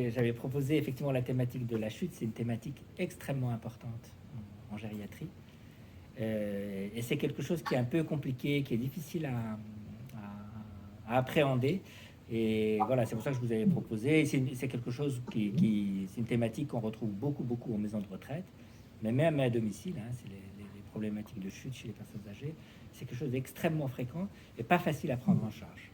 j'avais proposé effectivement la thématique de la chute. C'est une thématique extrêmement importante en gériatrie. Et c'est quelque chose qui est un peu compliqué, qui est difficile à appréhender. Et voilà, c'est pour ça que je vous avais proposé. C'est quelque chose c'est une thématique qu'on retrouve beaucoup en maison de retraite, mais même à domicile. Hein, c'est les problématiques de chute chez les personnes âgées. C'est quelque chose d'extrêmement fréquent et pas facile à prendre en charge.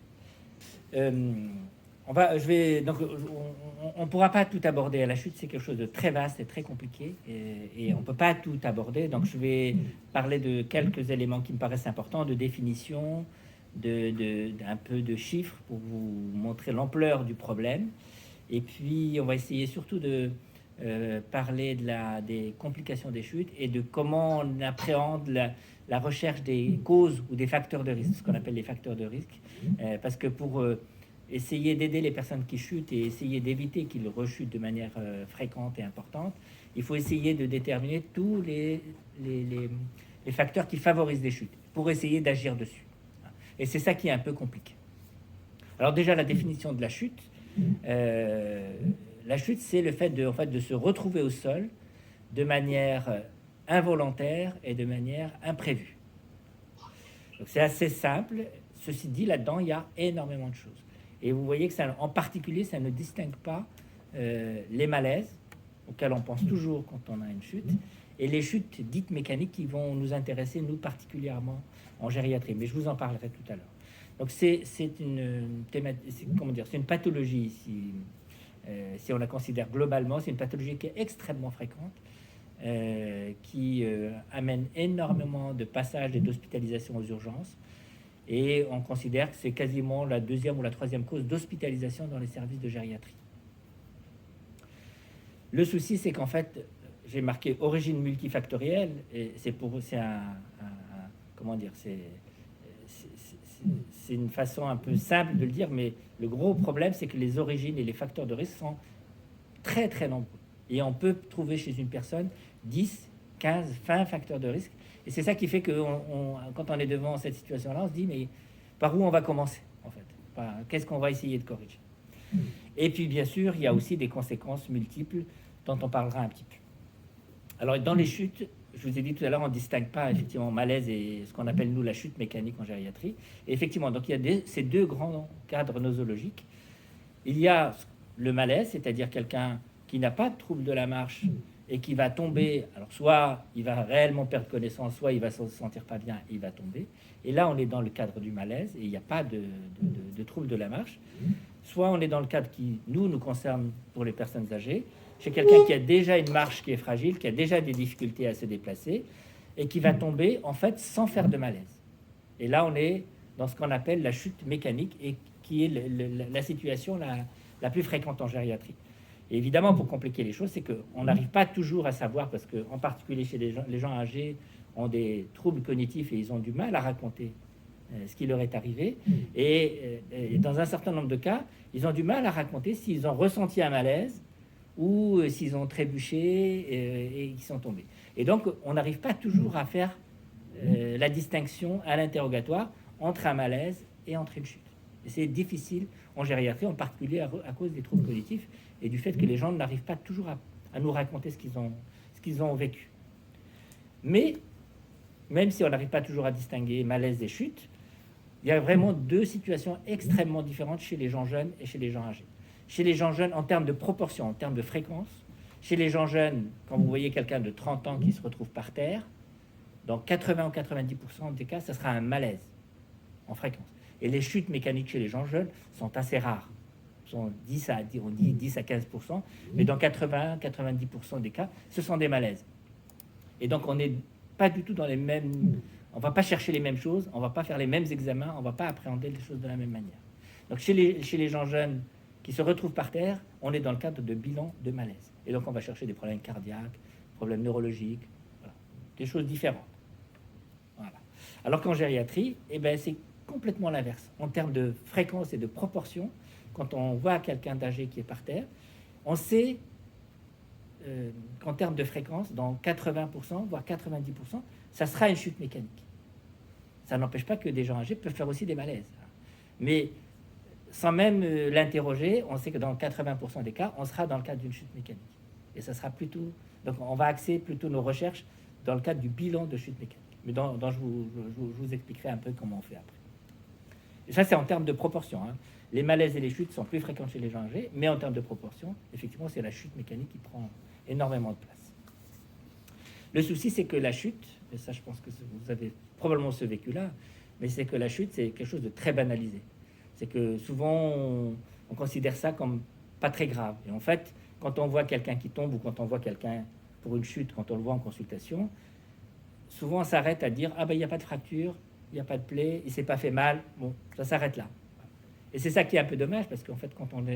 On pourra pas tout aborder. La chute, c'est quelque chose de très vaste et très compliqué, et on peut pas tout aborder. Donc, je vais parler de quelques éléments qui me paraissent importants, de définition, d'un peu de chiffres pour vous montrer l'ampleur du problème. Et puis, on va essayer surtout de parler des complications des chutes et de comment on appréhende la recherche des causes ou des facteurs de risque, ce qu'on appelle les facteurs de risque, parce que pour essayer d'aider les personnes qui chutent et essayer d'éviter qu'ils rechutent de manière fréquente et importante, il faut essayer de déterminer tous les facteurs qui favorisent les chutes pour essayer d'agir dessus. Et c'est ça qui est un peu compliqué. Alors déjà, la définition de la chute. La chute, c'est le fait de se retrouver au sol de manière involontaire et de manière imprévue. Donc c'est assez simple. Ceci dit, là-dedans, il y a énormément de choses. Et vous voyez que ça, en particulier, ça ne distingue pas les malaises, auxquels on pense toujours quand on a une chute, et les chutes dites mécaniques qui vont nous intéresser, nous, particulièrement en gériatrie. Mais je vous en parlerai tout à l'heure. Donc c'est une pathologie, si on la considère globalement, c'est une pathologie qui est extrêmement fréquente, qui amène énormément de passages et d'hospitalisations aux urgences. Et on considère que c'est quasiment la deuxième ou la troisième cause d'hospitalisation dans les services de gériatrie. Le souci, c'est qu'en fait, j'ai marqué origine multifactorielle, et c'est une façon un peu simple de le dire, mais le gros problème, c'est que les origines et les facteurs de risque sont très nombreux. Et on peut trouver chez une personne 10, 15, 20 facteurs de risque. Et c'est ça qui fait que quand on est devant cette situation-là, on se dit, mais par où on va commencer, en fait? Qu'est-ce qu'on va essayer de corriger? Et puis, bien sûr, il y a aussi des conséquences multiples dont on parlera un petit peu. Alors, dans les chutes, je vous ai dit tout à l'heure, on ne distingue pas effectivement malaise et ce qu'on appelle, nous, la chute mécanique en gériatrie. Et effectivement, donc il y a ces deux grands cadres nosologiques. Il y a le malaise, c'est-à-dire quelqu'un qui n'a pas de trouble de la marche et qui va tomber. Alors, soit il va réellement perdre connaissance, soit il va se sentir pas bien et il va tomber. Et là, on est dans le cadre du malaise et il n'y a pas de trouble de la marche. Soit on est dans le cadre qui, nous concerne pour les personnes âgées, chez quelqu'un qui a déjà une marche qui est fragile, qui a déjà des difficultés à se déplacer et qui va tomber, en fait, sans faire de malaise. Et là, on est dans ce qu'on appelle la chute mécanique et qui est la situation la plus fréquente en gériatrie. Et évidemment, pour compliquer les choses, c'est qu'on n'arrive pas toujours à savoir, parce qu'en particulier chez les gens âgés ont des troubles cognitifs et ils ont du mal à raconter ce qui leur est arrivé. Et dans un certain nombre de cas, ils ont du mal à raconter s'ils ont ressenti un malaise ou s'ils ont trébuché et qu'ils sont tombés. Et donc, on n'arrive pas toujours à faire la distinction à l'interrogatoire entre un malaise et entre une chute. Et c'est difficile en gériatrie, en particulier à cause des troubles cognitifs et du fait que les gens n'arrivent pas toujours à nous raconter ce qu'ils ont vécu. Mais, même si on n'arrive pas toujours à distinguer malaise et chute, il y a vraiment deux situations extrêmement différentes chez les gens jeunes et chez les gens âgés. Chez les gens jeunes, en termes de proportion, en termes de fréquence, chez les gens jeunes, quand vous voyez quelqu'un de 30 ans qui se retrouve par terre, dans 80 ou 90% des cas, ce sera un malaise en fréquence. Et les chutes mécaniques chez les gens jeunes sont assez rares. Sont 10 à 15%, mais dans 80-90% des cas, ce sont des malaises. Et donc, on n'est pas du tout dans les mêmes... On ne va pas chercher les mêmes choses, on ne va pas faire les mêmes examens, on ne va pas appréhender les choses de la même manière. Donc, chez les gens jeunes qui se retrouvent par terre, on est dans le cadre de bilan de malaise. Et donc, on va chercher des problèmes cardiaques, problèmes neurologiques, voilà, des choses différentes. Voilà. Alors qu'en gériatrie, c'est complètement l'inverse. En termes de fréquence et de proportion, quand on voit quelqu'un d'âgé qui est par terre, on sait qu'en termes de fréquence, dans 80%, voire 90%, ça sera une chute mécanique. Ça n'empêche pas que des gens âgés peuvent faire aussi des malaises. Mais sans même l'interroger, on sait que dans 80% des cas, on sera dans le cadre d'une chute mécanique. Et ça sera plutôt... Donc on va axer plutôt nos recherches dans le cadre du bilan de chute mécanique. Mais je vous expliquerai un peu comment on fait après. Et ça, c'est en termes de proportion. Hein. Les malaises et les chutes sont plus fréquents chez les gens âgés, mais en termes de proportion, effectivement, c'est la chute mécanique qui prend énormément de place. Le souci, c'est que la chute, et ça, je pense que vous avez probablement ce vécu-là, mais c'est que la chute, c'est quelque chose de très banalisé. C'est que souvent, on considère ça comme pas très grave. Et en fait, quand on voit quelqu'un qui tombe ou quand on voit quelqu'un pour une chute, quand on le voit en consultation, souvent on s'arrête à dire « Ah ben, il n'y a pas de fracture, il n'y a pas de plaie, il s'est pas fait mal. » Bon, ça s'arrête là. Et c'est ça qui est un peu dommage, parce qu'en fait,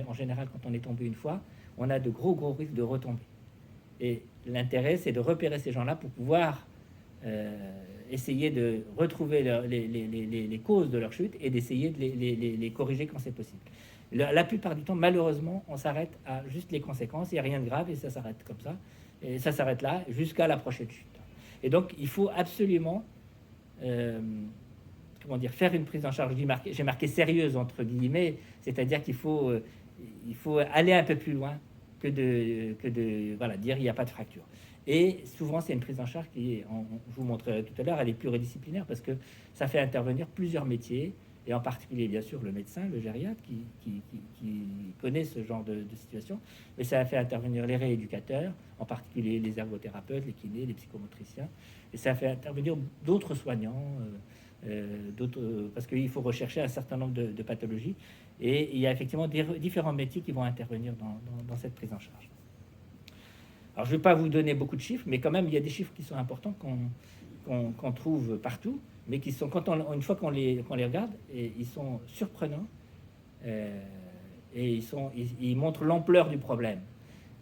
en général, quand on est tombé une fois, on a de gros risques de retomber. Et l'intérêt, c'est de repérer ces gens-là pour pouvoir essayer de retrouver les causes de leur chute et d'essayer de les corriger quand c'est possible. La plupart du temps, malheureusement, on s'arrête à juste les conséquences, il n'y a rien de grave et ça s'arrête comme ça. Et ça s'arrête là jusqu'à la prochaine chute. Et donc, il faut absolument faire une prise en charge. J'ai marqué sérieuse entre guillemets, c'est-à-dire qu'il faut aller un peu plus loin que de dire il n'y a pas de fracture. Et souvent, c'est une prise en charge qui est, je vous montrerai tout à l'heure, elle est pluridisciplinaire parce que ça fait intervenir plusieurs métiers, et en particulier, bien sûr, le médecin, le gériatre, qui connaît ce genre de situation, mais ça a fait intervenir les rééducateurs, en particulier les ergothérapeutes, les kinés, les psychomotriciens, et ça a fait intervenir d'autres soignants, parce qu'il faut rechercher un certain nombre de pathologies, et il y a effectivement différents métiers qui vont intervenir dans cette prise en charge. Alors, je ne vais pas vous donner beaucoup de chiffres, mais quand même, il y a des chiffres qui sont importants qu'on trouve partout, mais qui sont, une fois qu'on les regarde, et ils sont surprenants, et ils montrent l'ampleur du problème.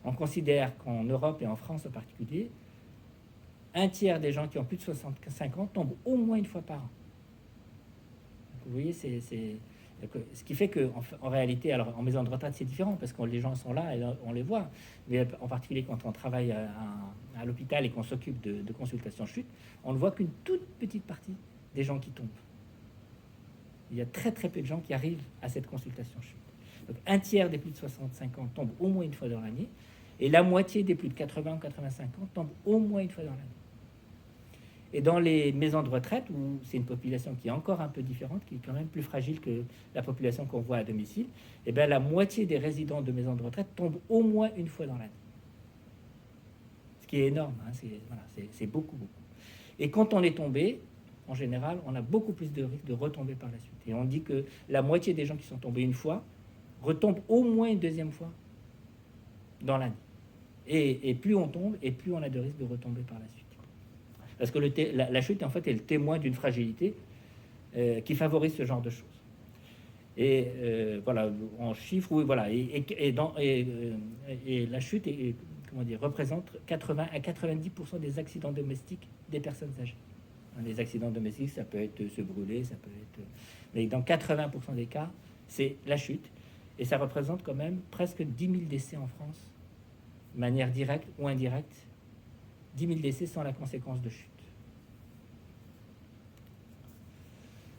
On considère qu'en Europe et en France en particulier, un tiers des gens qui ont plus de 65 ans tombent au moins une fois par an. Donc, vous voyez, ce qui fait qu'en réalité, alors en maison de retraite, c'est différent parce que les gens sont là et on les voit. Mais en particulier quand on travaille à l'hôpital et qu'on s'occupe de consultations chute, on ne voit qu'une toute petite partie des gens qui tombent. Il y a très peu de gens qui arrivent à cette consultation chute. Donc un tiers des plus de 65 ans tombent au moins une fois dans l'année, et la moitié des plus de 80 ou 85 ans tombent au moins une fois dans l'année. Et dans les maisons de retraite, où c'est une population qui est encore un peu différente, qui est quand même plus fragile que la population qu'on voit à domicile, et bien la moitié des résidents de maisons de retraite tombent au moins une fois dans l'année. Ce qui est énorme, hein, c'est beaucoup. Et quand on est tombé, en général, on a beaucoup plus de risques de retomber par la suite. Et on dit que la moitié des gens qui sont tombés une fois retombent au moins une deuxième fois dans l'année. Et plus on tombe, et plus on a de risques de retomber par la suite. Parce que la chute, en fait, est le témoin d'une fragilité qui favorise ce genre de choses. Et voilà, en chiffres, oui, voilà. Et la chute représente 80 à 90% des accidents domestiques des personnes âgées. Les accidents domestiques, ça peut être se brûler, ça peut être... Mais dans 80% des cas, c'est la chute. Et ça représente quand même presque 10 000 décès en France, de manière directe ou indirecte. 10 000 décès sans la conséquence de chute.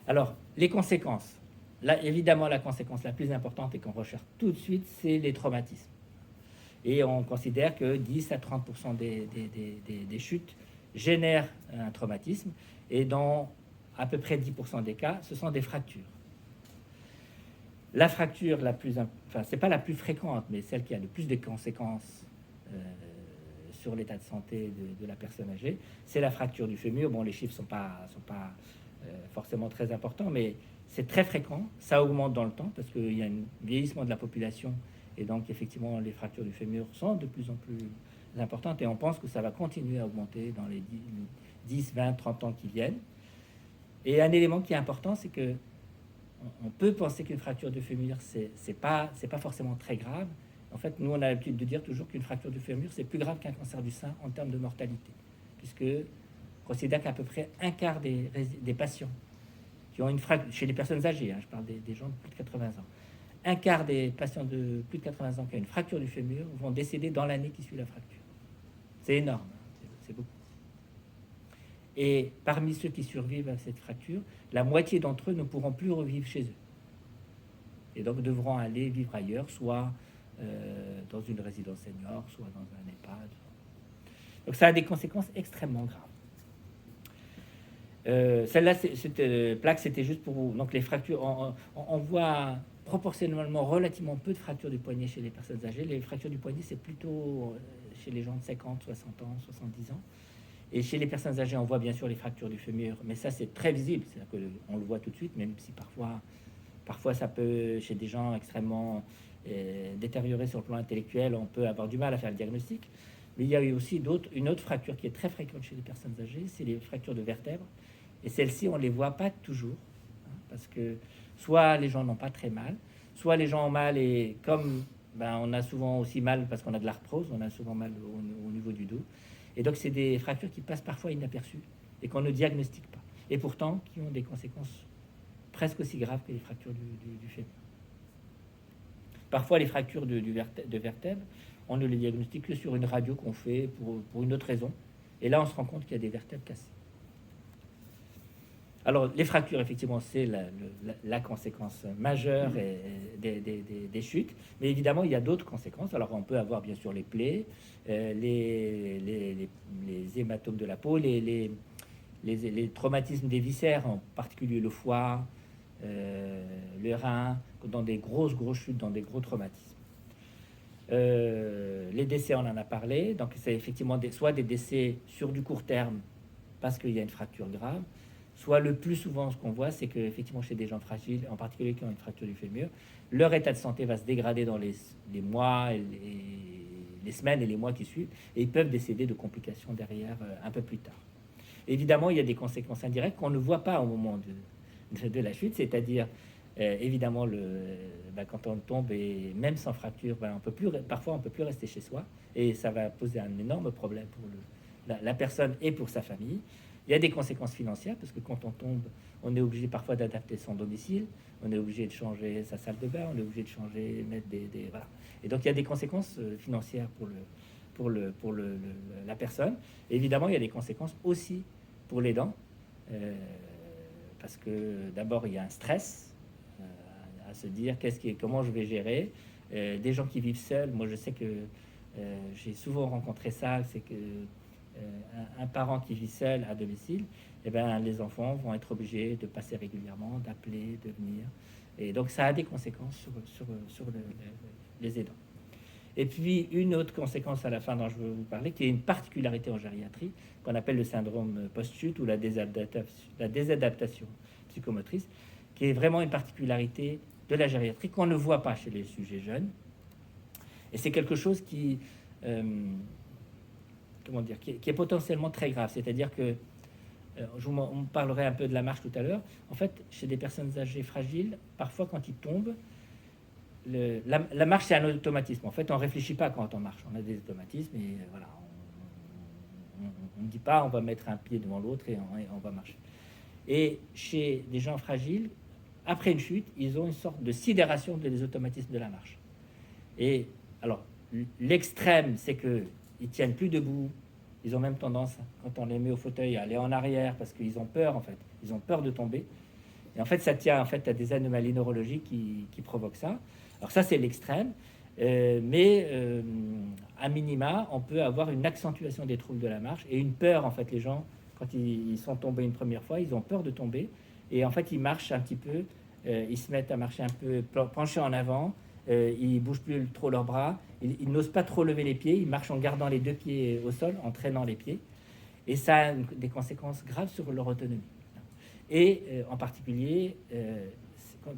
Alors, les conséquences. Là, évidemment, la conséquence la plus importante et qu'on recherche tout de suite, c'est les traumatismes. Et on considère que 10 à 30% des chutes génèrent un traumatisme. Et dans à peu près 10% des cas, ce sont des fractures. La fracture la plus... c'est pas la plus fréquente, mais celle qui a le plus de conséquences sur l'état de santé de la personne âgée, c'est la fracture du fémur. Bon, les chiffres sont pas forcément très importants, mais c'est très fréquent. Ça augmente dans le temps parce qu'il y a un vieillissement de la population, et donc effectivement les fractures du fémur sont de plus en plus importantes, et on pense que ça va continuer à augmenter dans les 10, 20, 30 ans qui viennent. Et un élément qui est important, c'est que on peut penser qu'une fracture du fémur, c'est pas forcément très grave. En fait, nous, on a l'habitude de dire toujours qu'une fracture du fémur, c'est plus grave qu'un cancer du sein en termes de mortalité, puisque on considère qu'à peu près un quart des patients qui ont une fracture, chez les personnes âgées, hein, je parle des gens de plus de 80 ans, un quart des patients de plus de 80 ans qui ont une fracture du fémur vont décéder dans l'année qui suit la fracture. C'est énorme, hein, c'est beaucoup. Et parmi ceux qui survivent à cette fracture, la moitié d'entre eux ne pourront plus revivre chez eux. et donc devront aller vivre ailleurs, soit dans une résidence senior, soit dans un EHPAD. Donc ça a des conséquences extrêmement graves. Celle-là, cette plaque, c'était juste pour vous. Donc les fractures, on voit proportionnellement relativement peu de fractures du poignet chez les personnes âgées. Les fractures du poignet, c'est plutôt chez les gens de 50, 60 ans, 70 ans. Et chez les personnes âgées, on voit bien sûr les fractures du fémur, mais ça, c'est très visible. C'est-à-dire qu'on le voit tout de suite, même si parfois ça peut, chez des gens extrêmement détériorés sur le plan intellectuel, on peut avoir du mal à faire le diagnostic. Mais il y a eu aussi une autre fracture qui est très fréquente chez les personnes âgées, c'est les fractures de vertèbres. Et celles-ci, on ne les voit pas toujours, hein, parce que soit les gens n'ont pas très mal, soit les gens ont mal, et comme on a souvent aussi mal parce qu'on a de l'arthrose, on a souvent mal au niveau du dos. Et donc, c'est des fractures qui passent parfois inaperçues et qu'on ne diagnostique pas. Et pourtant, qui ont des conséquences presque aussi graves que les fractures du fémur. Parfois, les fractures de vertèbres, on ne les diagnostique que sur une radio qu'on fait pour une autre raison. Et là, on se rend compte qu'il y a des vertèbres cassées. Alors, les fractures, effectivement, c'est la conséquence majeure des chutes. Mais évidemment, il y a d'autres conséquences. Alors, on peut avoir, bien sûr, les plaies, les hématomes de la peau, les traumatismes des viscères, en particulier le foie, le rein, dans des grosses chutes, dans des gros traumatismes. Les décès, on en a parlé. Donc, c'est effectivement soit des décès sur du court terme, parce qu'il y a une fracture grave, soit le plus souvent, ce qu'on voit, c'est qu'effectivement, chez des gens fragiles, en particulier qui ont une fracture du fémur, leur état de santé va se dégrader dans les mois, les semaines et les mois qui suivent, et ils peuvent décéder de complications derrière un peu plus tard. Évidemment, il y a des conséquences indirectes qu'on ne voit pas au moment de la chute, c'est-à-dire, évidemment, quand on tombe, et même sans fracture, parfois on ne peut plus rester chez soi, et ça va poser un énorme problème pour la personne et pour sa famille. Il y a des conséquences financières, parce que quand on tombe, on est obligé parfois d'adapter son domicile, on est obligé de changer sa salle de bain, on est obligé de changer, mettre voilà. Et donc il y a des conséquences financières pour la personne. Et évidemment, il y a des conséquences aussi pour l'aidant, parce que d'abord, il y a un stress à se dire comment je vais gérer. Des gens qui vivent seuls, moi je sais que j'ai souvent rencontré ça, c'est que un parent qui vit seul à domicile, les enfants vont être obligés de passer régulièrement, d'appeler, de venir. Et donc, ça a des conséquences sur les aidants. Et puis, une autre conséquence à la fin dont je veux vous parler, qui est une particularité en gériatrie, qu'on appelle le syndrome post-chute ou la désadaptation psychomotrice, qui est vraiment une particularité de la gériatrie qu'on ne voit pas chez les sujets jeunes. Et c'est quelque chose qui est potentiellement très grave. C'est-à-dire que, on parlerait un peu de la marche tout à l'heure. En fait, chez des personnes âgées fragiles, parfois quand ils tombent, la marche, c'est un automatisme. En fait, on ne réfléchit pas quand on marche. On a des automatismes et voilà, on ne dit pas on va mettre un pied devant l'autre et on va marcher. Et chez des gens fragiles, après une chute, ils ont une sorte de sidération des automatismes de la marche. Et alors, l'extrême, c'est que ils tiennent plus debout. Ils ont même tendance, quand on les met au fauteuil, à aller en arrière parce qu'ils ont peur, en fait. Ils ont peur de tomber. Et en fait, ça tient en fait à des anomalies neurologiques qui provoquent ça. Alors ça, c'est l'extrême. Mais à minima, on peut avoir une accentuation des troubles de la marche et une peur, en fait. Les gens, quand ils sont tombés une première fois, ils ont peur de tomber. Et en fait, ils marchent un petit peu. Ils se mettent à marcher un peu penchés en avant. Ils bougent plus trop leurs bras, ils n'osent pas trop lever les pieds, ils marchent en gardant les deux pieds au sol, en traînant les pieds, et ça a des conséquences graves sur leur autonomie. Et en particulier,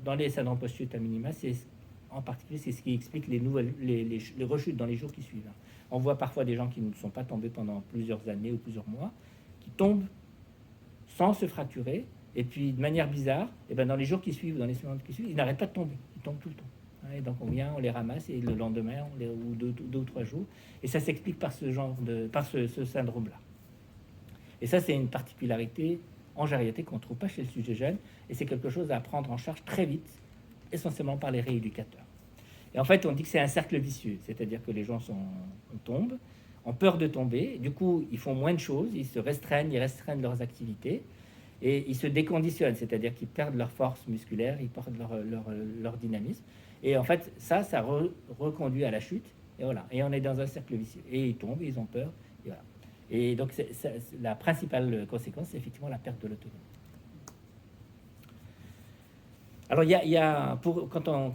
dans les syndromes post-chute à minima, c'est ce qui explique les rechutes dans les jours qui suivent. On voit parfois des gens qui ne sont pas tombés pendant plusieurs années ou plusieurs mois, qui tombent sans se fracturer, et puis de manière bizarre, dans les jours qui suivent, dans les semaines qui suivent, ils n'arrêtent pas de tomber, ils tombent tout le temps. Et donc on vient, on les ramasse et le lendemain, ou deux ou trois jours, et ça s'explique par ce syndrome-là. Et ça, c'est une particularité en gériatrie qu'on ne trouve pas chez le sujet jeune, et c'est quelque chose à prendre en charge très vite, essentiellement par les rééducateurs. Et en fait, on dit que c'est un cercle vicieux, c'est-à-dire que les gens tombent, ont peur de tomber, du coup, ils font moins de choses, ils restreignent leurs activités, et ils se déconditionnent, c'est-à-dire qu'ils perdent leur force musculaire, ils perdent leur dynamisme. Et en fait, ça reconduit à la chute. Et voilà. Et on est dans un cercle vicieux. Et ils tombent, ils ont peur. Et voilà. Et donc, la principale conséquence, c'est effectivement la perte de l'autonomie. Alors, quand on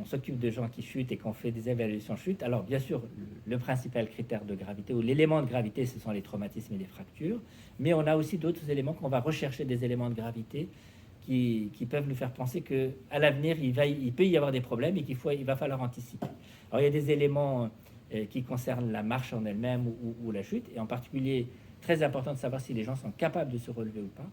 s'occupe de gens qui chutent et qu'on fait des évaluations chute, alors bien sûr, le principal critère de gravité ou l'élément de gravité, ce sont les traumatismes et les fractures, mais on a aussi d'autres éléments qu'on va rechercher, des éléments de gravité qui peuvent nous faire penser qu'à l'avenir, il peut y avoir des problèmes et il va falloir anticiper. Alors, il y a des éléments qui concernent la marche en elle-même ou la chute, et en particulier, très important de savoir si les gens sont capables de se relever ou pas.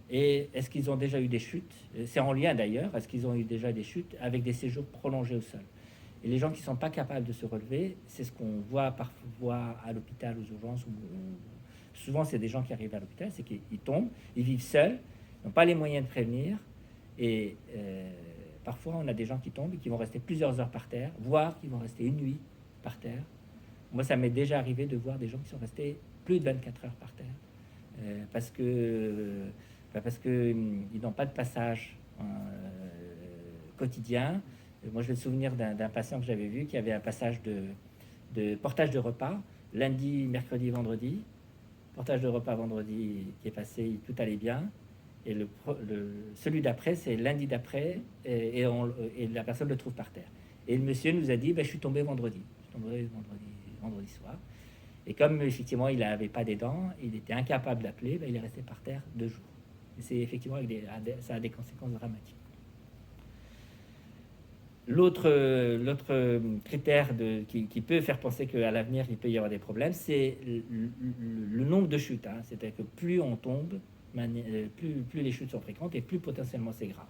Et est-ce qu'ils ont déjà eu des chutes? C'est en lien d'ailleurs, est-ce qu'ils ont eu déjà des chutes avec des séjours prolongés au sol? Et les gens qui ne sont pas capables de se relever, c'est ce qu'on voit parfois à l'hôpital, aux urgences. Souvent, c'est des gens qui arrivent à l'hôpital, c'est qu'ils tombent, ils vivent seuls, ils n'ont pas les moyens de prévenir. Et parfois, on a des gens qui tombent et qui vont rester plusieurs heures par terre, voire qui vont rester une nuit par terre. Moi, ça m'est déjà arrivé de voir des gens qui sont restés plus de 24 heures par terre. Parce que ils n'ont pas de passage quotidien. Moi, je me souvenir d'un patient que j'avais vu qui avait un passage de portage de repas lundi, mercredi, vendredi. Portage de repas vendredi qui est passé, tout allait bien. Et celui d'après, c'est lundi d'après, et la personne le trouve par terre. Et le monsieur nous a dit, je suis tombé vendredi. Je suis tombé vendredi soir. Et comme effectivement il n'avait pas des dents, il était incapable d'appeler, il est resté par terre 2 jours. Et c'est effectivement ça a des conséquences dramatiques. L'autre critère qui peut faire penser qu'à l'avenir il peut y avoir des problèmes, c'est le nombre de chutes. C'est-à-dire que plus on tombe, plus les chutes sont fréquentes et plus potentiellement c'est grave.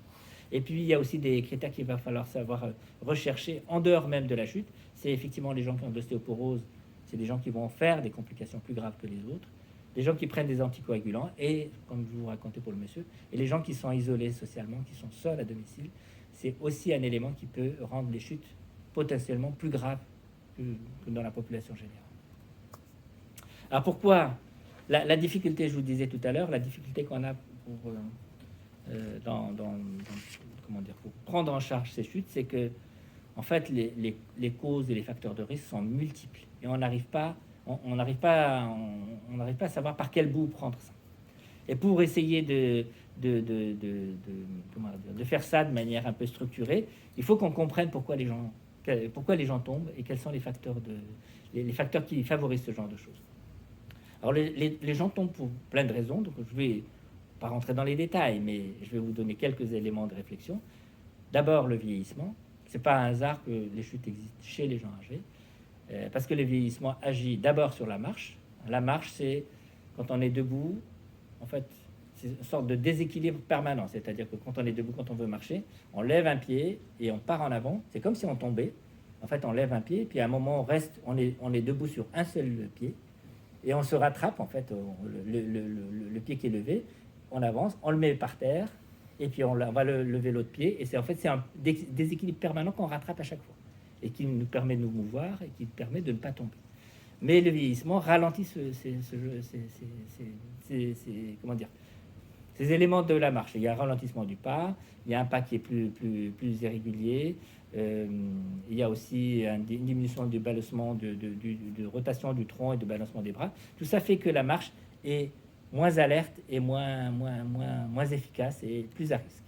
Et puis il y a aussi des critères qu'il va falloir savoir rechercher en dehors même de la chute. C'est effectivement les gens qui ont de l'ostéoporose. C'est des gens qui vont faire des complications plus graves que les autres, des gens qui prennent des anticoagulants, et, comme je vous racontais pour le monsieur, et les gens qui sont isolés socialement, qui sont seuls à domicile, c'est aussi un élément qui peut rendre les chutes potentiellement plus graves que dans la population générale. Alors pourquoi la difficulté, je vous disais tout à l'heure, la difficulté qu'on a pour prendre en charge ces chutes, c'est que en fait, les causes et les facteurs de risque sont multiples et on n'arrive pas à savoir par quel bout prendre ça. Et pour essayer de faire ça de manière un peu structurée, il faut qu'on comprenne pourquoi les gens tombent et quels sont les facteurs qui favorisent ce genre de choses. Alors, les gens tombent pour plein de raisons, donc je vais pas rentrer dans les détails, mais je vais vous donner quelques éléments de réflexion. D'abord, le vieillissement. C'est pas un hasard que les chutes existent chez les gens âgés, parce que le vieillissement agit d'abord sur la marche. La marche, c'est quand on est debout, en fait, c'est une sorte de déséquilibre permanent. C'est-à-dire que quand on est debout, quand on veut marcher, on lève un pied et on part en avant. C'est comme si on tombait. En fait, on lève un pied, puis à un moment, on est debout sur un seul pied, et on se rattrape, en fait, le pied qui est levé, on avance, on le met par terre, et puis on va lever l'autre pied, et c'est un déséquilibre permanent qu'on rattrape à chaque fois, et qui nous permet de nous mouvoir, et qui permet de ne pas tomber. Mais le vieillissement ralentit ces éléments de la marche. Il y a un ralentissement du pas, il y a un pas qui est plus irrégulier, il y a aussi une diminution du balancement, de rotation du tronc et de balancement des bras. Tout ça fait que la marche est moins alerte et moins efficace et plus à risque.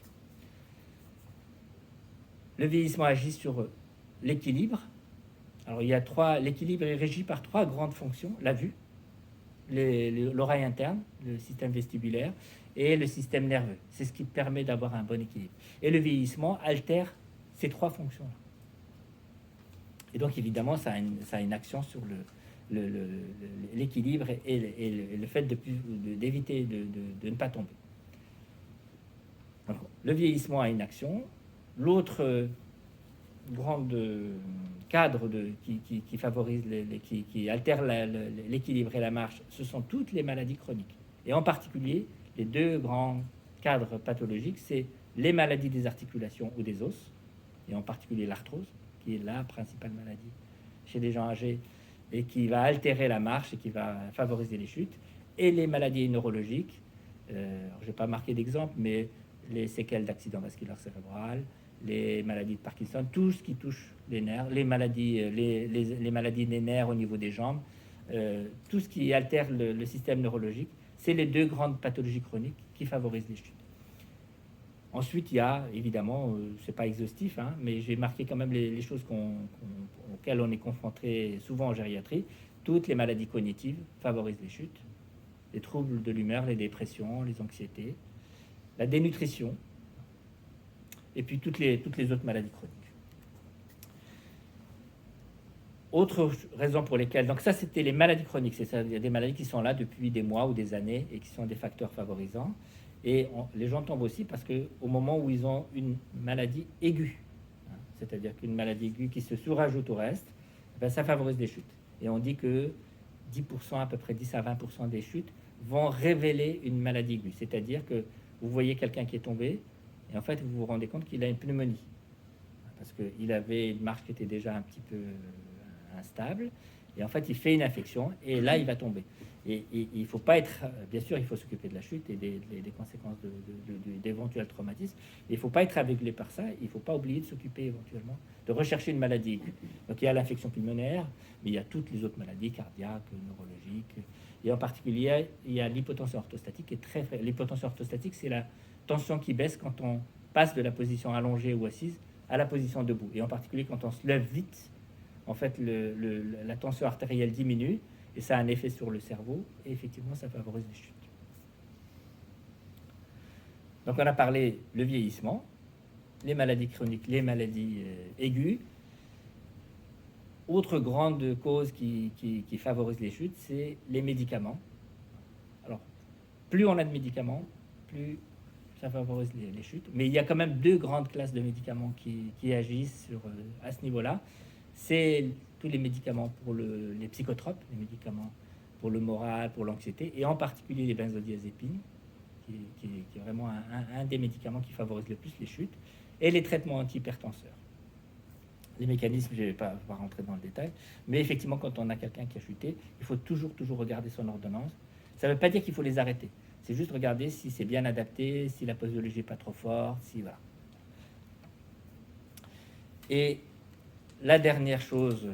Le vieillissement agit sur l'équilibre. Alors l'équilibre est régi par 3 grandes fonctions: la vue, l'oreille interne, le système vestibulaire et le système nerveux. C'est ce qui permet d'avoir un bon équilibre. Et le vieillissement altère ces 3 fonctions-là. Et donc évidemment, ça a une action sur l'équilibre et le fait d'éviter de ne pas tomber. Donc, le vieillissement a une action. L'autre grand cadre qui favorise, qui altère l'équilibre et la marche, ce sont toutes les maladies chroniques. Et en particulier, les 2 grands cadres pathologiques, c'est les maladies des articulations ou des os, et en particulier l'arthrose, qui est la principale maladie chez les gens âgés, et qui va altérer la marche et qui va favoriser les chutes. Et les maladies neurologiques, je n'ai pas marqué d'exemple, mais les séquelles d'accident vasculaire cérébral, les maladies de Parkinson, tout ce qui touche les nerfs, les maladies, les maladies des nerfs au niveau des jambes, tout ce qui altère le système neurologique, c'est les deux grandes pathologies chroniques qui favorisent les chutes. Ensuite, il y a évidemment, c'est pas exhaustif, hein, mais j'ai marqué quand même les choses auxquelles on est confronté souvent en gériatrie. Toutes les maladies cognitives favorisent les chutes, les troubles de l'humeur, les dépressions, les anxiétés, la dénutrition, et puis toutes les autres maladies chroniques. Autre raison pour lesquelles, donc ça c'était les maladies chroniques, c'est ça, il y a des maladies qui sont là depuis des mois ou des années et qui sont des facteurs favorisants. Et les gens tombent aussi parce qu'au moment où ils ont une maladie aiguë, hein, c'est-à-dire qu'une maladie aiguë qui se sous-rajoute au reste, ben ça favorise les chutes. Et on dit que 10%, à peu près 10 à 20% des chutes vont révéler une maladie aiguë. C'est-à-dire que vous voyez quelqu'un qui est tombé et en fait vous vous rendez compte qu'il a une pneumonie. Parce qu'il avait une marche qui était déjà un petit peu instable. Et en fait, il fait une infection et là, il va tomber. Et il ne faut pas être... Bien sûr, il faut s'occuper de la chute et des conséquences d'éventuels traumatismes. Il ne faut pas être aveuglé par ça. Il ne faut pas oublier de s'occuper éventuellement, de rechercher une maladie aiguë. Donc, il y a l'infection pulmonaire, mais il y a toutes les autres maladies cardiaques, neurologiques. Et en particulier, il y a l'hypotension orthostatique qui est très faible. L'hypotension orthostatique, c'est la tension qui baisse quand on passe de la position allongée ou assise à la position debout. Et en particulier, quand on se lève vite, en fait, la tension artérielle diminue et ça a un effet sur le cerveau et effectivement, ça favorise les chutes. Donc, on a parlé le vieillissement, les maladies chroniques, les maladies aiguës. Autre grande cause qui favorise les chutes, c'est les médicaments. Alors, plus on a de médicaments, plus ça favorise les chutes. Mais il y a quand même deux grandes classes de médicaments qui agissent à ce niveau-là. C'est tous les médicaments pour les psychotropes, les médicaments pour le moral, pour l'anxiété, et en particulier les benzodiazépines, qui est vraiment un des médicaments qui favorise le plus les chutes, et les traitements antihypertenseurs. Les mécanismes, je ne vais pas rentrer dans le détail, mais effectivement, quand on a quelqu'un qui a chuté, il faut toujours regarder son ordonnance. Ça ne veut pas dire qu'il faut les arrêter, c'est juste regarder si c'est bien adapté, si la posologie n'est pas trop forte, si voilà. Et la dernière chose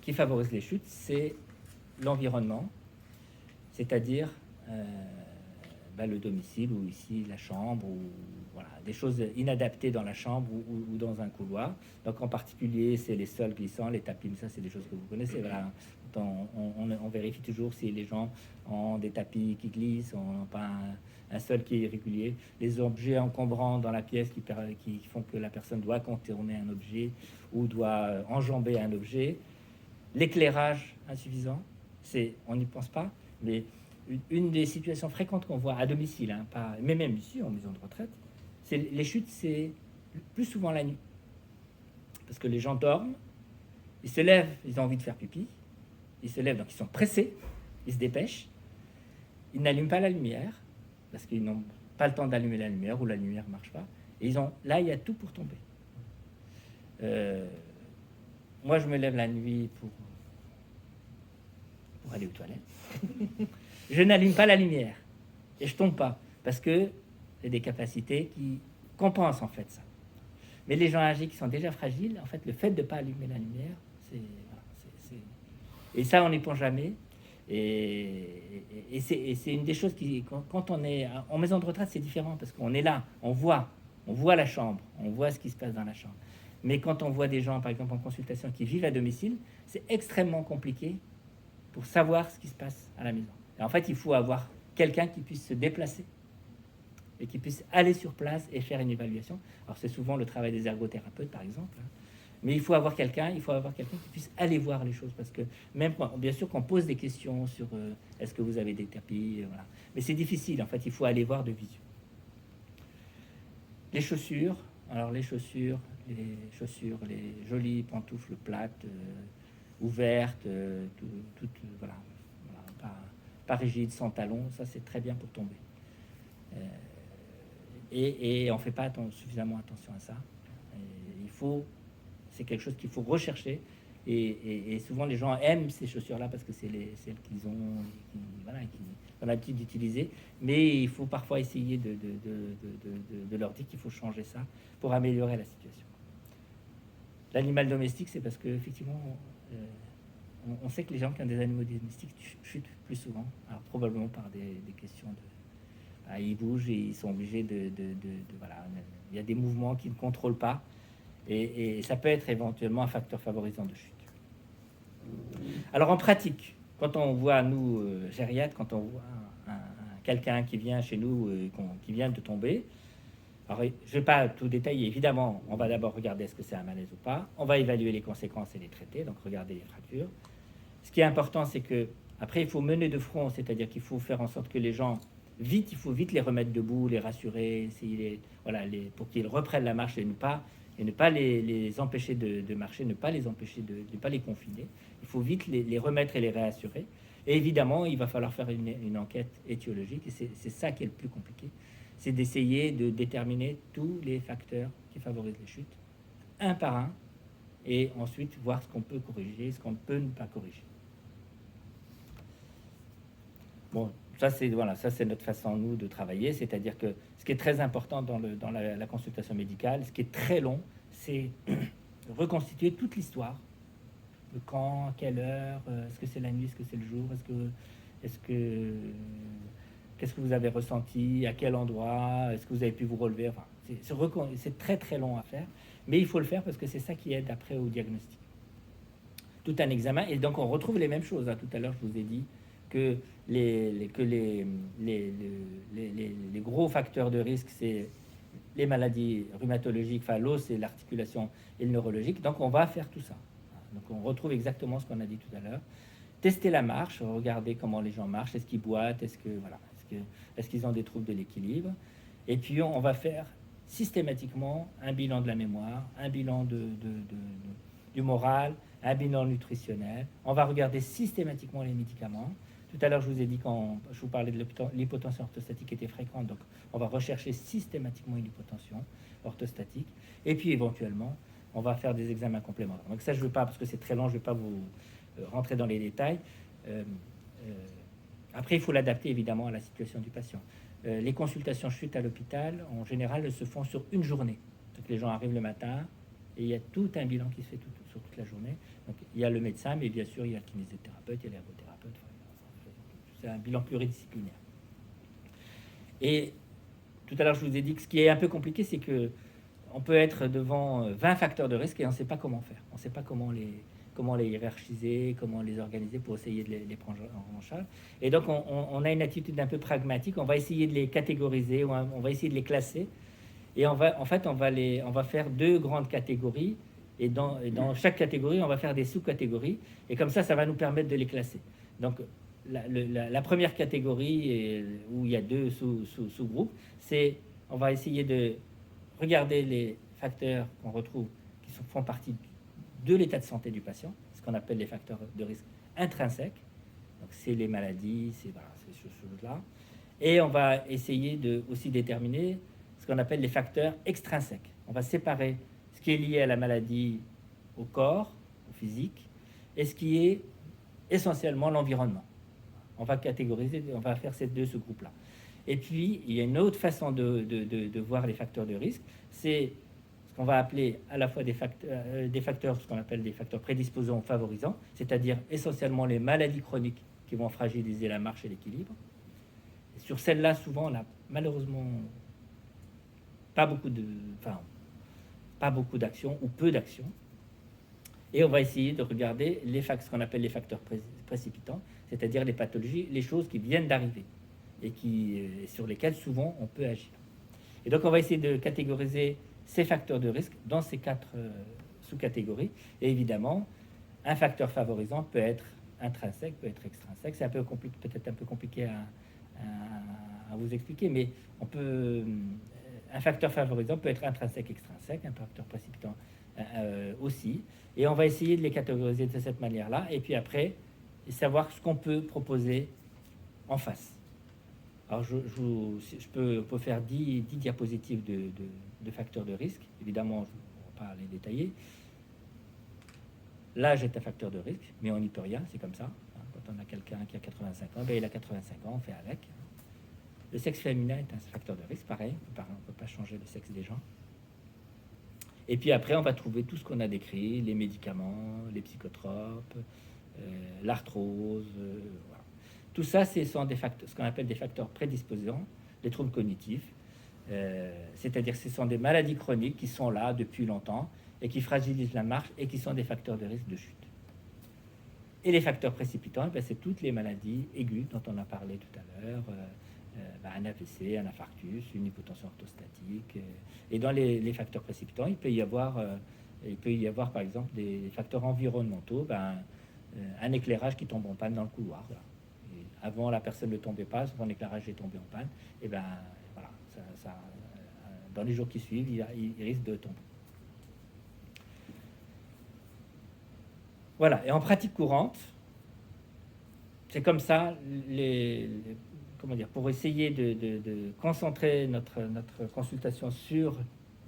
qui favorise les chutes, c'est l'environnement, c'est-à-dire le domicile ou ici la chambre, ou voilà, des choses inadaptées dans la chambre ou dans un couloir. Donc en particulier, c'est les sols glissants, les tapis, mais ça c'est des choses que vous connaissez. Voilà. On vérifie toujours si les gens ont des tapis qui glissent, n'ont pas un sol qui est irrégulier, les objets encombrants dans la pièce qui font que la personne doit contourner un objet ou doit enjamber un objet, l'éclairage insuffisant, on n'y pense pas, mais une des situations fréquentes qu'on voit à domicile, hein, mais même ici en maison de retraite, c'est les chutes, c'est plus souvent la nuit, parce que les gens dorment, ils se lèvent, ils ont envie de faire pipi, ils se lèvent, donc ils sont pressés, ils se dépêchent, ils n'allument pas la lumière, parce qu'ils n'ont pas le temps d'allumer la lumière, ou la lumière ne marche pas, et là, il y a tout pour tomber. Moi, je me lève la nuit pour aller aux toilettes. Je n'allume pas la lumière, et je tombe pas, parce que j'ai des capacités qui compensent en fait ça. Mais les gens âgés qui sont déjà fragiles, en fait, le fait de ne pas allumer la lumière, et ça, on n'y pense jamais. Et c'est une des choses qui, quand on est en maison de retraite, c'est différent parce qu'on est là, on voit la chambre, on voit ce qui se passe dans la chambre. Mais quand on voit des gens, par exemple en consultation, qui vivent à domicile, c'est extrêmement compliqué pour savoir ce qui se passe à la maison. Et en fait, il faut avoir quelqu'un qui puisse se déplacer et qui puisse aller sur place et faire une évaluation. Alors c'est souvent le travail des ergothérapeutes, par exemple. Mais il faut avoir quelqu'un qui puisse aller voir les choses, parce que même bien sûr qu'on pose des questions sur est-ce que vous avez des tapis, voilà. Mais c'est difficile, en fait, il faut aller voir de visu. Les chaussures, les jolies pantoufles plates, ouvertes, voilà, pas rigides, sans talons, ça c'est très bien pour tomber. Et on ne fait pas suffisamment attention à ça. C'est quelque chose qu'il faut rechercher. Et souvent, les gens aiment ces chaussures-là parce que c'est celles qu'ils ont, voilà, qu'ils ont l'habitude d'utiliser. Mais il faut parfois essayer de leur dire qu'il faut changer ça pour améliorer la situation. L'animal domestique, c'est parce que effectivement, on sait que les gens qui ont des animaux domestiques chutent plus souvent, alors probablement par des questions de... ils bougent et ils sont obligés voilà, il y a des mouvements qu'ils ne contrôlent pas, et ça peut être éventuellement un facteur favorisant de chute. Alors en pratique, quand on voit, nous, gériatres, quand on voit quelqu'un qui vient chez nous, qui vient de tomber, alors je ne vais pas tout détailler, évidemment, on va d'abord regarder est-ce que c'est un malaise ou pas, on va évaluer les conséquences et les traiter, donc regarder les fractures. Ce qui est important, c'est que après il faut mener de front, c'est-à-dire qu'il faut faire en sorte que les gens, il faut vite les remettre debout, les rassurer, pour qu'ils reprennent la marche et ne pas les empêcher de marcher, ne pas les empêcher ne pas les confiner. Il faut vite les remettre et les réassurer. Et évidemment, il va falloir faire une enquête étiologique, et c'est ça qui est le plus compliqué. C'est d'essayer de déterminer tous les facteurs qui favorisent les chutes, un par un, et ensuite voir ce qu'on peut corriger, ce qu'on peut ne pas corriger. Bon, ça c'est notre façon, nous, de travailler, c'est-à-dire que ce qui est très important dans la consultation médicale, ce qui est très long, c'est reconstituer toute l'histoire. De quand, à quelle heure, est-ce que c'est la nuit, est-ce que c'est le jour, qu'est-ce que vous avez ressenti, à quel endroit, est-ce que vous avez pu vous relever, enfin, c'est très très long à faire, mais il faut le faire parce que c'est ça qui aide après au diagnostic. Tout un examen, et donc on retrouve les mêmes choses. Tout à l'heure, je vous ai dit que les gros facteurs de risque, c'est les maladies rhumatologiques, enfin l'os et l'articulation et le neurologique. Donc on va faire tout ça. Donc on retrouve exactement ce qu'on a dit tout à l'heure. Tester la marche, regarder comment les gens marchent, est-ce qu'ils boitent, est-ce qu'ils ont des troubles de l'équilibre. Et puis on va faire systématiquement un bilan de la mémoire, un bilan du moral, un bilan nutritionnel. On va regarder systématiquement les médicaments. Tout à l'heure, je vous ai dit, quand je vous parlais de l'hypotension orthostatique qui était fréquente, donc on va rechercher systématiquement une hypotension orthostatique. Et puis éventuellement, on va faire des examens complémentaires. Donc ça, je ne veux pas, parce que c'est très long, je ne vais pas vous rentrer dans les détails. Après, il faut l'adapter évidemment à la situation du patient. Les consultations chute à l'hôpital, en général, elles se font sur une journée. Donc les gens arrivent le matin et il y a tout un bilan qui se fait sur toute la journée. Donc il y a le médecin, mais bien sûr, il y a le kinésithérapeute, il y a l'ergothérapeute. C'est un bilan pluridisciplinaire. Et tout à l'heure, je vous ai dit que ce qui est un peu compliqué, c'est que on peut être devant 20 facteurs de risque et on ne sait pas comment faire. On ne sait pas comment les hiérarchiser, comment les organiser pour essayer de les prendre en charge. Et donc, on a une attitude un peu pragmatique. On va essayer de les catégoriser, on va essayer de les classer. Et on va faire 2 grandes catégories. Et dans chaque catégorie, on va faire des sous-catégories. Et comme ça va nous permettre de les classer. Donc, la première catégorie, où il y a 2 sous-groupes, c'est on va essayer de regarder les facteurs qu'on retrouve qui font partie de l'état de santé du patient, ce qu'on appelle les facteurs de risque intrinsèques. Donc c'est les maladies, c'est ces choses-là. Et on va essayer de aussi déterminer ce qu'on appelle les facteurs extrinsèques. On va séparer ce qui est lié à la maladie au corps, au physique, et ce qui est essentiellement l'environnement. On va catégoriser, on va faire ces 2 sous-groupes-là. Et puis, il y a une autre façon de voir les facteurs de risque, c'est ce qu'on va appeler à la fois des facteurs, ce qu'on appelle des facteurs prédisposants ou favorisants, c'est-à-dire essentiellement les maladies chroniques qui vont fragiliser la marche et l'équilibre. Et sur celles-là, souvent, on n'a malheureusement pas beaucoup d'actions ou peu d'actions. Et on va essayer de regarder ce qu'on appelle les facteurs précipitants, c'est-à-dire les pathologies, les choses qui viennent d'arriver et sur lesquelles souvent on peut agir. Et donc on va essayer de catégoriser ces facteurs de risque dans ces 4 sous-catégories. Et évidemment, un facteur favorisant peut être intrinsèque, peut être extrinsèque. C'est peut-être un peu compliqué à vous expliquer, mais un facteur favorisant peut être intrinsèque, extrinsèque, un facteur précipitant aussi. Et on va essayer de les catégoriser de cette manière-là. Et puis après, savoir ce qu'on peut proposer en face. Alors, on peut faire 10 diapositives de facteurs de risque. Évidemment, je ne vais pas les détailler. L'âge est un facteur de risque, mais on n'y peut rien, c'est comme ça. Quand on a quelqu'un qui a 85 ans, ben il a 85 ans, on fait avec. Le sexe féminin est un facteur de risque, pareil, on ne peut pas changer le sexe des gens. Et puis après, on va trouver tout ce qu'on a décrit, les médicaments, les psychotropes, l'arthrose, voilà. Tout ça, ce sont des facteurs, ce qu'on appelle des facteurs prédisposants, des troubles cognitifs. C'est-à-dire que ce sont des maladies chroniques qui sont là depuis longtemps et qui fragilisent la marche et qui sont des facteurs de risque de chute. Et les facteurs précipitants, ben, c'est toutes les maladies aiguës dont on a parlé tout à l'heure, un AVC, un infarctus, une hypotension orthostatique. Et dans les facteurs précipitants, il peut y avoir par exemple des facteurs environnementaux, un éclairage qui tombe en panne dans le couloir. Voilà. Et avant, la personne ne tombait pas, son éclairage est tombé en panne, et ben voilà, dans les jours qui suivent, il risque de tomber. Voilà, et en pratique courante, c'est comme ça, comment dire, pour essayer de concentrer notre consultation sur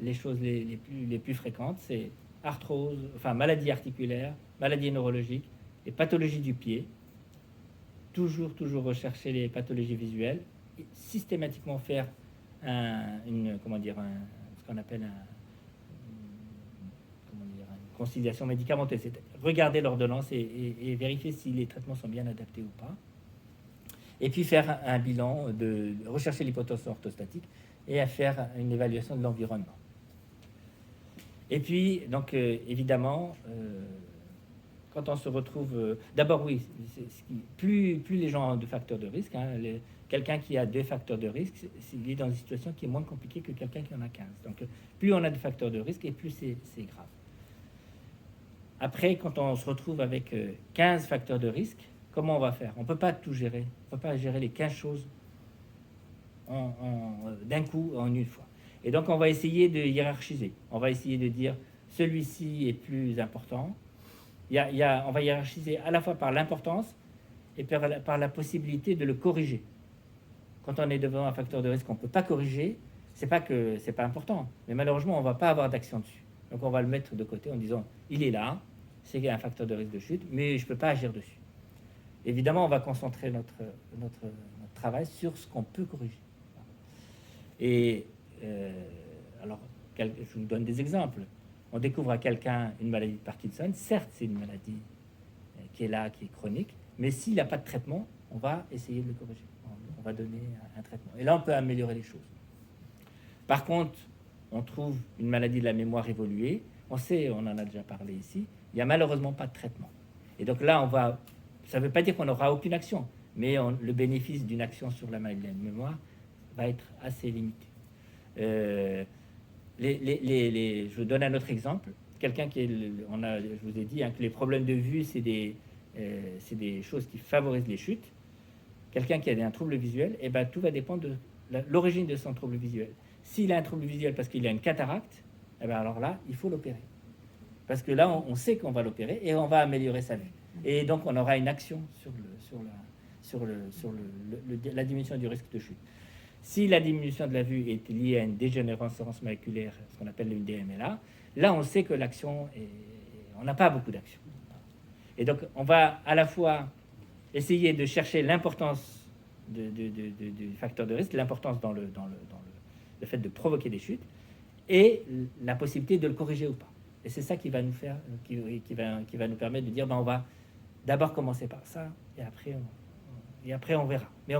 les choses les plus fréquentes, c'est arthrose, enfin maladie articulaire, maladie neurologique, et pathologies du pied. Toujours rechercher les pathologies visuelles, et systématiquement faire ce qu'on appelle une conciliation médicamenteuse, c'est regarder l'ordonnance et vérifier si les traitements sont bien adaptés ou pas. Et puis faire un bilan, rechercher l'hypotension orthostatique et à faire une évaluation de l'environnement. Et puis, donc, évidemment, quand on se retrouve... d'abord, oui, plus les gens ont de facteurs de risque, quelqu'un qui a 2 facteurs de risque, il est dans une situation qui est moins compliquée que quelqu'un qui en a 15. Donc, plus on a de facteurs de risque, et plus c'est grave. Après, quand on se retrouve avec 15 facteurs de risque, comment on va faire? On ne peut pas tout gérer. On ne peut pas gérer les 15 choses d'un coup, en une fois. Et donc, on va essayer de hiérarchiser. On va essayer de dire, celui-ci est plus important. On va hiérarchiser à la fois par l'importance et par la possibilité de le corriger. Quand on est devant un facteur de risque qu'on ne peut pas corriger, c'est pas que c'est pas important, mais malheureusement, on ne va pas avoir d'action dessus. Donc, on va le mettre de côté en disant, il est là, c'est un facteur de risque de chute, mais je ne peux pas agir dessus. Évidemment, on va concentrer notre travail sur ce qu'on peut corriger. Et alors, je vous donne des exemples. On découvre à quelqu'un une maladie de Parkinson. Certes, c'est une maladie qui est là, qui est chronique, mais s'il n'a pas de traitement, on va essayer de le corriger. On va donner un traitement. Et là, on peut améliorer les choses. Par contre, on trouve une maladie de la mémoire évoluée. On sait, on en a déjà parlé ici, il n'y a malheureusement pas de traitement. Et donc là, ça ne veut pas dire qu'on n'aura aucune action, mais le bénéfice d'une action sur la maladie de la mémoire va être assez limité. Je vous donne un autre exemple. Quelqu'un je vous ai dit que les problèmes de vue, c'est des choses qui favorisent les chutes. Quelqu'un qui a un trouble visuel, tout va dépendre de l'origine de son trouble visuel. S'il a un trouble visuel parce qu'il a une cataracte, alors là, il faut l'opérer. Parce que là, on sait qu'on va l'opérer et on va améliorer sa vue. Et donc, on aura une action sur la diminution du risque de chute. Si la diminution de la vue est liée à une dégénérescence maculaire, ce qu'on appelle une DMLA, là, on sait que l'action on n'a pas beaucoup d'action. Et donc, on va à la fois essayer de chercher l'importance du facteur de risque, l'importance dans le fait de provoquer des chutes, et la possibilité de le corriger ou pas. Et c'est ça qui va nous faire, qui va nous permettre de dire, on va d'abord commencer par ça, et après on verra. Mais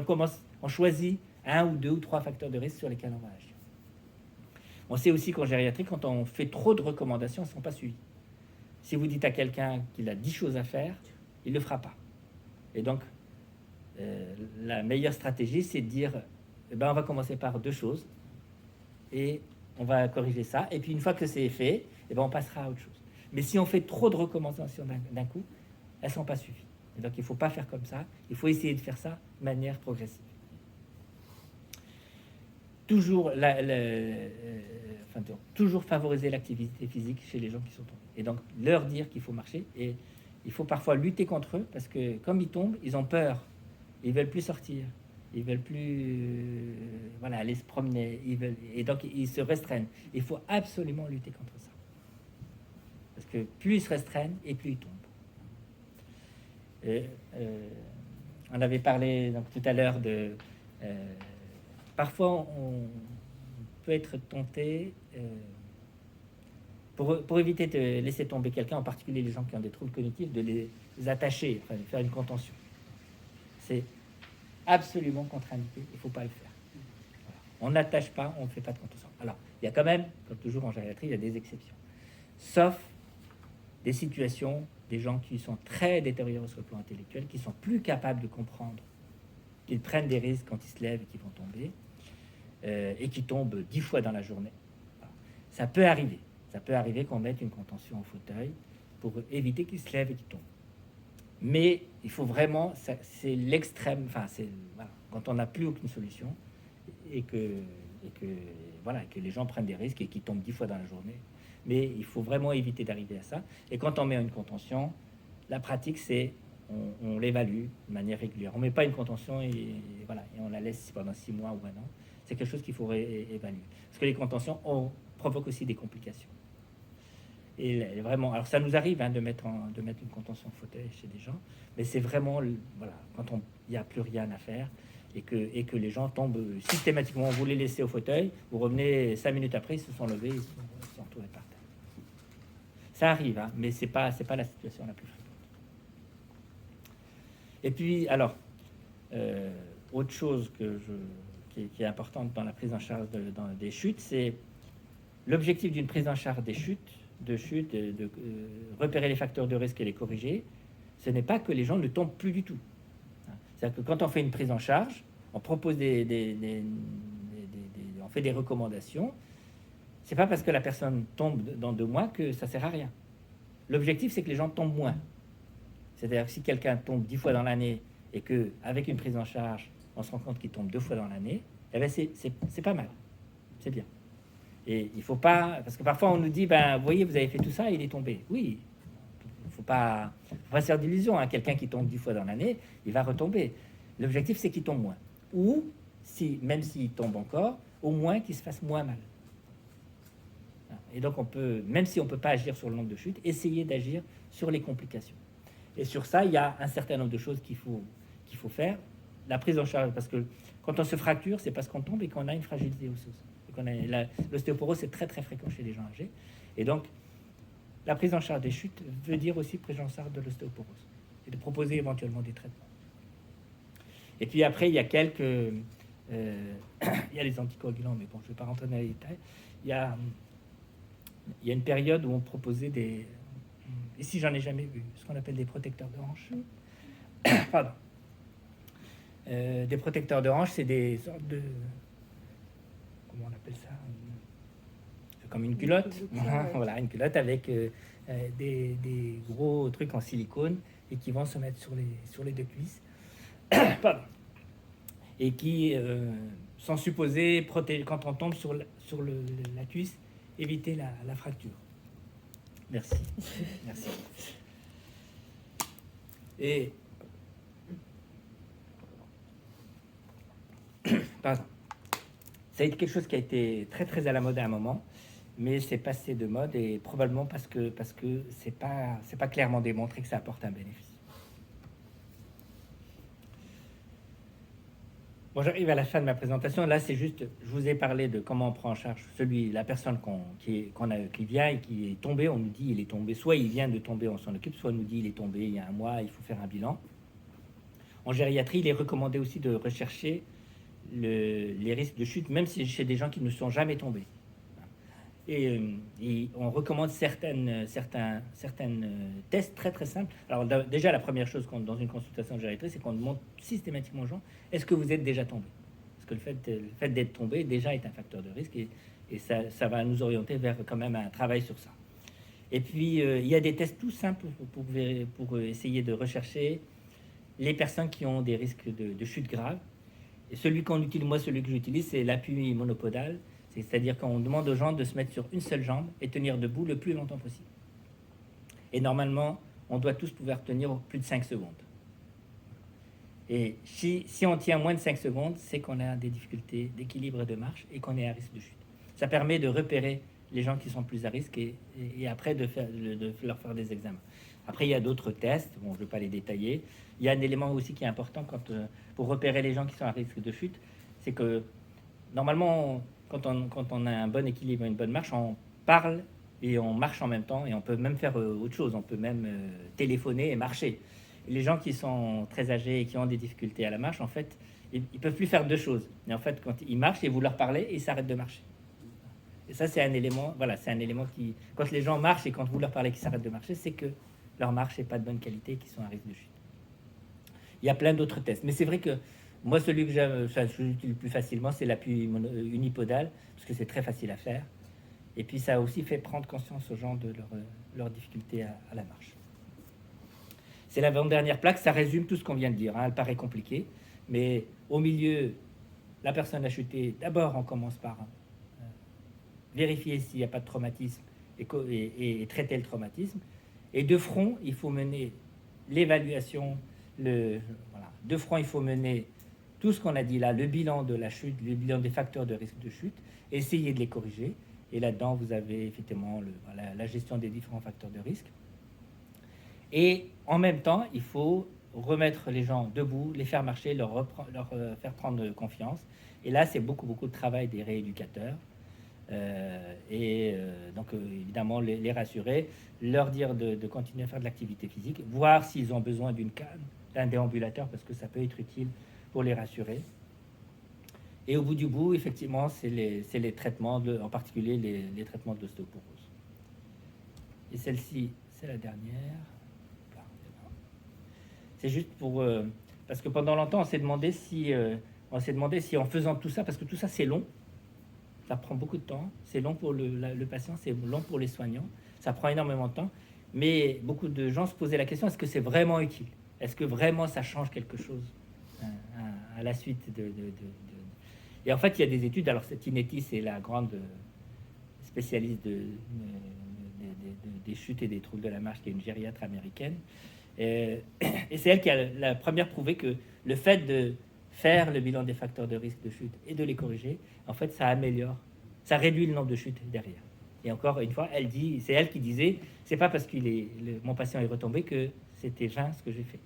on choisit 1 ou 2 ou 3 facteurs de risque sur lesquels on va agir. On sait aussi qu'en gériatrie, quand on fait trop de recommandations, elles ne sont pas suivies. Si vous dites à quelqu'un qu'il a 10 choses à faire, il ne le fera pas. Et donc, la meilleure stratégie, c'est de dire, on va commencer par 2 choses, et on va corriger ça, et puis une fois que c'est fait, on passera à autre chose. Mais si on fait trop de recommandations d'un coup, elles ne sont pas suivies. Et donc, il ne faut pas faire comme ça. Il faut essayer de faire ça de manière progressive. Toujours favoriser l'activité physique chez les gens qui sont tombés. Et donc, leur dire qu'il faut marcher. Et il faut parfois lutter contre eux, parce que comme ils tombent, ils ont peur. Ils ne veulent plus sortir. Ils ne veulent plus aller se promener. Et donc, ils se restreignent. Il faut absolument lutter contre ça. Parce que plus ils se restreignent, et plus ils tombent. On avait parlé donc, tout à l'heure de... parfois, on peut être tenté, pour éviter de laisser tomber quelqu'un, en particulier les gens qui ont des troubles cognitifs, de les attacher, enfin, de faire une contention. C'est absolument contre-indiqué, il ne faut pas le faire. Voilà. On n'attache pas, on ne fait pas de contention. Alors, il y a quand même, comme toujours en gériatrie, il y a des exceptions. Sauf des situations, des gens qui sont très détériorés sur le plan intellectuel, qui sont plus capables de comprendre qu'ils prennent des risques quand ils se lèvent et qu'ils vont tomber, et qui tombent 10 fois dans la journée. Voilà. Ça peut arriver. Ça peut arriver qu'on mette une contention au fauteuil pour éviter qu'ils se lèvent et qu'ils tombent. Mais il faut vraiment, c'est l'extrême, enfin, c'est voilà, quand on n'a plus aucune solution et que voilà, que les gens prennent des risques et qu'ils tombent 10 fois dans la journée. Mais il faut vraiment éviter d'arriver à ça. Et quand on met une contention, la pratique, c'est on l'évalue de manière régulière. On met pas une contention et voilà, et on la laisse pendant 6 mois ou un an. C'est quelque chose qu'il faut évaluer. Parce que les contentions provoquent aussi des complications. Et vraiment, alors ça nous arrive de mettre une contention au fauteuil chez des gens, mais c'est vraiment, voilà, quand il n'y a plus rien à faire et que les gens tombent systématiquement, vous les laissez au fauteuil, vous revenez 5 minutes après, ils se sont levés, ils se sont retrouvés par terre. Ça arrive, mais c'est pas la situation la plus fréquente. Et puis, alors, autre chose qui est importante dans la prise en charge des chutes, c'est l'objectif d'une prise en charge des chutes, de repérer les facteurs de risque et les corriger. Ce n'est pas que les gens ne tombent plus du tout. C'est-à-dire que quand on fait une prise en charge, on propose on fait des recommandations. C'est pas parce que la personne tombe dans 2 mois que ça sert à rien. L'objectif, c'est que les gens tombent moins. C'est-à-dire que si quelqu'un tombe 10 fois dans l'année et que avec une prise en charge, on se rend compte qu'il tombe 2 fois dans l'année, eh bien c'est pas mal, c'est bien. Et il faut pas, parce que parfois on nous dit, ben vous voyez, vous avez fait tout ça, et il est tombé. Oui, faut pas se faire d'illusions. Quelqu'un qui tombe 10 fois dans l'année, il va retomber. L'objectif, c'est qu'il tombe moins. Ou si, même s'il tombe encore, au moins qu'il se fasse moins mal. Et donc on peut, même si on peut pas agir sur le nombre de chutes, essayer d'agir sur les complications. Et sur ça, il y a un certain nombre de choses qu'il faut faire. La prise en charge, parce que quand on se fracture, c'est parce qu'on tombe et qu'on a une fragilité osseuse. L'ostéoporose, c'est très très fréquent chez les gens âgés. Et donc, la prise en charge des chutes veut dire aussi prise en charge de l'ostéoporose et de proposer éventuellement des traitements. Et puis après, il y a il y a les anticoagulants, mais bon, je ne vais pas rentrer dans les détails. Il y a une période où on proposait ici j'en ai jamais vu, ce qu'on appelle des protecteurs de hanche. Pardon. Des protecteurs de hanche, c'est des sortes de... Comment on appelle ça? Comme une culotte. Voilà, une culotte avec des gros trucs en silicone et qui vont se mettre sur les 2 cuisses. Pardon. Et qui sont supposés protéger quand on tombe sur la cuisse, éviter la fracture. Merci. Merci. Et pardon. Ça a été quelque chose qui a été très très à la mode à un moment, mais c'est passé de mode et probablement parce que c'est pas clairement démontré que ça apporte un bénéfice. Bon, j'arrive à la fin de ma présentation. Là, c'est juste, je vous ai parlé de comment on prend en charge la personne qui vient et qui est tombée. On nous dit il est tombé. Soit il vient de tomber, on s'en occupe. Soit on nous dit il est tombé il y a 1 mois, il faut faire un bilan. En gériatrie, il est recommandé aussi de rechercher les risques de chute, même si chez des gens qui ne sont jamais tombés. Et on recommande certains tests très très simples. Alors déjà, la première chose dans une consultation de gériatrie, c'est qu'on demande systématiquement aux gens, est-ce que vous êtes déjà tombé? Parce que le fait d'être tombé déjà est un facteur de risque et ça va nous orienter vers quand même un travail sur ça. Et puis il y a des tests tout simples pour essayer de rechercher les personnes qui ont des risques de chute grave. Et celui que j'utilise, c'est l'appui monopodal. C'est-à-dire qu'on demande aux gens de se mettre sur une seule jambe et tenir debout le plus longtemps possible. Et normalement, on doit tous pouvoir tenir plus de 5 secondes. Et si on tient moins de 5 secondes, c'est qu'on a des difficultés d'équilibre et de marche et qu'on est à risque de chute. Ça permet de repérer les gens qui sont plus à risque et après de leur faire des examens. Après, il y a d'autres tests, bon, je ne vais pas les détailler. Il y a un élément aussi qui est important pour repérer les gens qui sont à risque de chute, c'est que normalement, quand on a un bon équilibre, une bonne marche, on parle et on marche en même temps, et on peut même faire autre chose, on peut même téléphoner et marcher. Et les gens qui sont très âgés et qui ont des difficultés à la marche, en fait, ils peuvent plus faire deux choses. Et en fait, quand ils marchent et vous leur parlez, ils s'arrêtent de marcher. Et ça, c'est un élément, voilà, c'est un élément qui, quand les gens marchent et quand vous leur parlez qu'ils s'arrêtent de marcher, c'est que leur marche n'est pas de bonne qualité et qu'ils sont à risque de chute. Il y a plein d'autres tests, mais c'est vrai que moi, celui que j'utilise le plus facilement, c'est l'appui unipodal, parce que c'est très facile à faire. Et puis, ça a aussi fait prendre conscience aux gens de leur difficulté à la marche. C'est l'avant-dernière plaque, ça résume tout ce qu'on vient de dire. Hein. Elle paraît compliquée, mais au milieu, la personne a chuté. D'abord, on commence par vérifier s'il n'y a pas de traumatisme et traiter le traumatisme. Et de front, il faut mener l'évaluation. Voilà. De front, il faut mener tout ce qu'on a dit là, le bilan de la chute, le bilan des facteurs de risque de chute, essayer de les corriger. Et là-dedans, vous avez effectivement la gestion des différents facteurs de risque. Et en même temps, il faut remettre les gens debout, les faire marcher, leur faire prendre confiance. Et là, c'est beaucoup de travail des rééducateurs. Donc, évidemment, les rassurer, leur dire de continuer à faire de l'activité physique, voir s'ils ont besoin d'une canne, d'un déambulateur, parce que ça peut être utile pour les rassurer. Et au bout du bout, effectivement, c'est les traitements, en particulier les traitements de l'ostéoporose. Et celle-ci, c'est la dernière. C'est juste pour... parce que pendant longtemps, on s'est demandé si en faisant tout ça, parce que tout ça, c'est long, ça prend beaucoup de temps, c'est long pour le patient, c'est long pour les soignants, ça prend énormément de temps, mais beaucoup de gens se posaient la question, est-ce que c'est vraiment utile? Est-ce que vraiment ça change quelque chose à la suite Et en fait, il y a des études, alors Tinetti, c'est la grande spécialiste des chutes et des troubles de la marche, qui est une gériatre américaine, et c'est elle qui a la première prouvé que le fait de faire le bilan des facteurs de risque de chute et de les corriger, en fait, ça améliore, ça réduit le nombre de chutes derrière. Et encore une fois, c'est elle qui disait, c'est pas parce que mon patient est retombé que c'était vain ce que j'ai fait.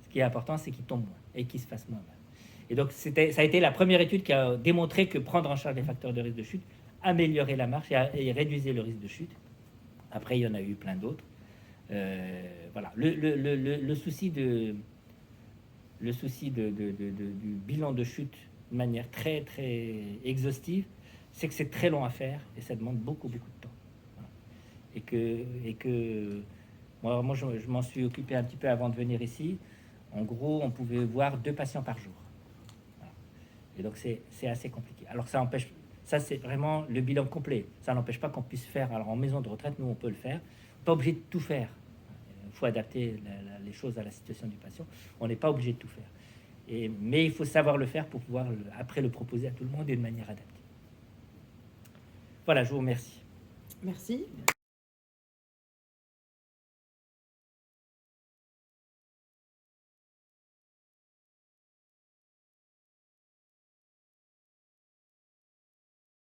Ce qui est important, c'est qu'il tombe moins et qu'il se fasse moins mal. Et donc, ça a été la première étude qui a démontré que prendre en charge les facteurs de risque de chute améliorait la marche et réduisait le risque de chute. Après, il y en a eu plein d'autres. Voilà. Le souci du bilan de chute de manière très exhaustive, c'est que c'est très long à faire et ça demande beaucoup de temps. Voilà. Et que moi je m'en suis occupé un petit peu avant de venir ici. En gros, on pouvait voir 2 patients par jour. Voilà. Et donc c'est assez compliqué. Alors ça empêche, ça c'est vraiment le bilan complet. Ça n'empêche pas qu'on puisse faire. Alors en maison de retraite, nous on peut le faire. Pas obligé de tout faire. Il faut adapter les choses à la situation du patient. On n'est pas obligé de tout faire. Mais il faut savoir le faire pour pouvoir après le proposer à tout le monde et de manière adaptée. Voilà, je vous remercie. Merci.